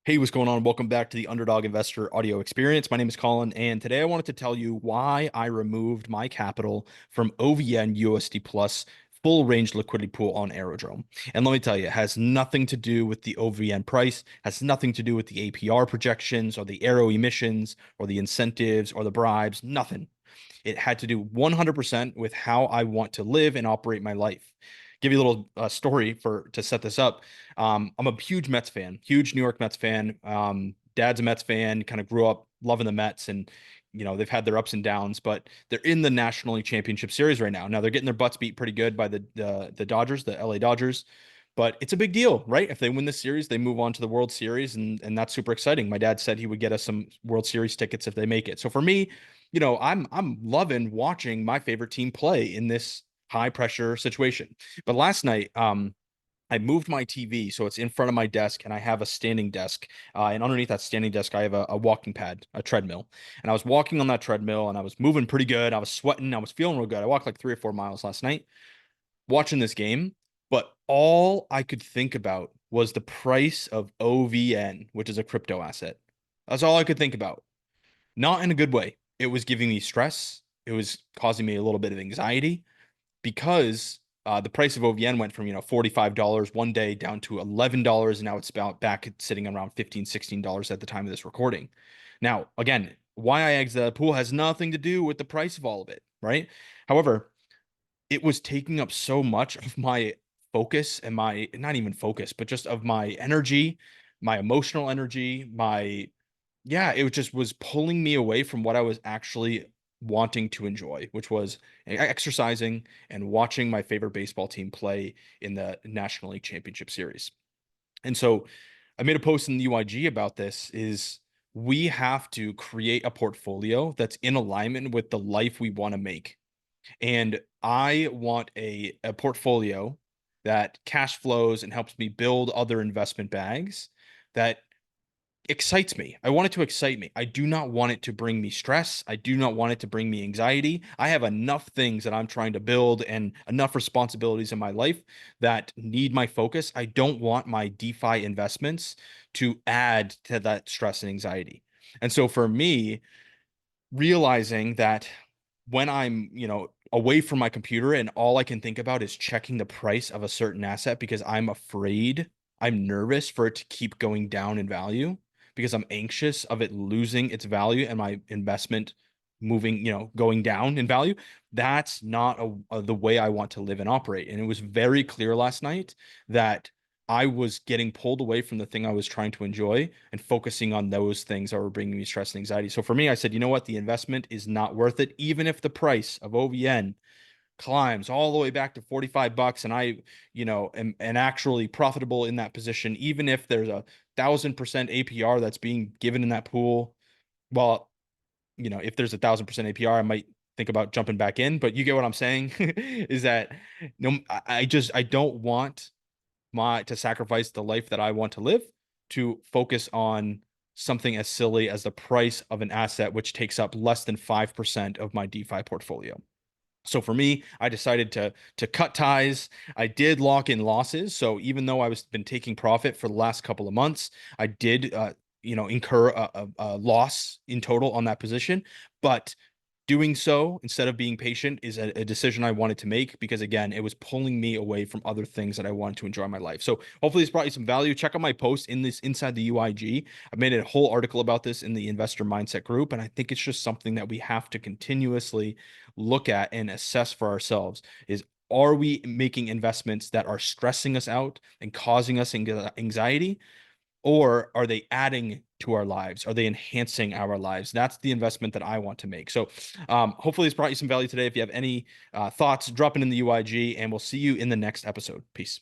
Hey, what's going on? Welcome back to the Underdog Investor audio experience. My name is Colin, and today I wanted to tell you why I removed my capital from OVN USD Plus full range liquidity pool on Aerodrome. And let me tell you, it has nothing to do with the OVN price, has nothing to do with the APR projections or the Aero emissions or the incentives or the bribes, nothing. It had to do 100% with how I want to live and operate my life. Give you a little story for to set this up. I'm a huge Mets fan, huge New York Mets fan. Dad's a Mets fan, kind of grew up loving the Mets, and they've had their ups and downs, but they're in the National League Championship Series right now. Now they're getting their butts beat pretty good by the Dodgers, the LA Dodgers. But it's a big deal, right? If they win this series, they move on to the World Series, and that's super exciting. My dad said he would get us some World Series tickets if they make it. So for me, I'm loving watching my favorite team play in this high pressure situation. But last night, I moved my TV so it's in front of my desk, and I have a standing desk. And underneath that standing desk, I have a walking pad, a treadmill. And I was walking on that treadmill, and I was moving pretty good. I was sweating. I was feeling real good. I walked like 3 or 4 miles last night watching this game, but all I could think about was the price of OVN, which is a crypto asset. That's all I could think about. Not in a good way. It was giving me stress. It was causing me a little bit of anxiety because the price of OVN went from, $45 one day down to $11, and now it's about back at sitting around $15, $16 at the time of this recording. Now, again, why I exited the pool has nothing to do with the price of all of it, right? However, it was taking up so much of my focus and my not even focus, but just of my energy, my emotional energy, it just was pulling me away from what I was actually wanting to enjoy, which was exercising and watching my favorite baseball team play in the National League Championship Series. And so I made a post in the UIG about this is we have to create a portfolio that's in alignment with the life we want to make. And I want a portfolio that cash flows and helps me build other investment bags that excites me. I want it to excite me. I do not want it to bring me stress. I do not want it to bring me anxiety. I have enough things that I'm trying to build and enough responsibilities in my life that need my focus. I don't want my DeFi investments to add to that stress and anxiety. And so for me, realizing that when I'm, away from my computer and all I can think about is checking the price of a certain asset because I'm nervous for it to keep going down in value because I'm anxious of it losing its value and my investment moving, going down in value. That's not the way I want to live and operate. And it was very clear last night that I was getting pulled away from the thing I was trying to enjoy and focusing on those things that were bringing me stress and anxiety. So for me, I said, you know what? The investment is not worth it, even if the price of OVN climbs all the way back to $45 and I, am actually profitable in that position, even if there's 1,000% APR that's being given in that pool. Well, if there's 1,000% APR, I might think about jumping back in, but you get what I'm saying is that no, I don't want to sacrifice the life that I want to live to focus on something as silly as the price of an asset, which takes up less than 5% of my DeFi portfolio. So for me, I decided to cut ties. I did lock in losses. So even though I was been taking profit for the last couple of months, I did incur a loss in total on that position. But doing so instead of being patient is a decision I wanted to make because again, it was pulling me away from other things that I wanted to enjoy in my life. So hopefully this brought you some value. Check out my post in this inside the UIG. I've made a whole article about this in the investor mindset group. And I think it's just something that we have to continuously look at and assess for ourselves is are we making investments that are stressing us out and causing us anxiety? Or are they adding to our lives? Are they enhancing our lives? That's the investment that I want to make. So hopefully this brought you some value today. If you have any thoughts, drop it in the UIG and we'll see you in the next episode. Peace.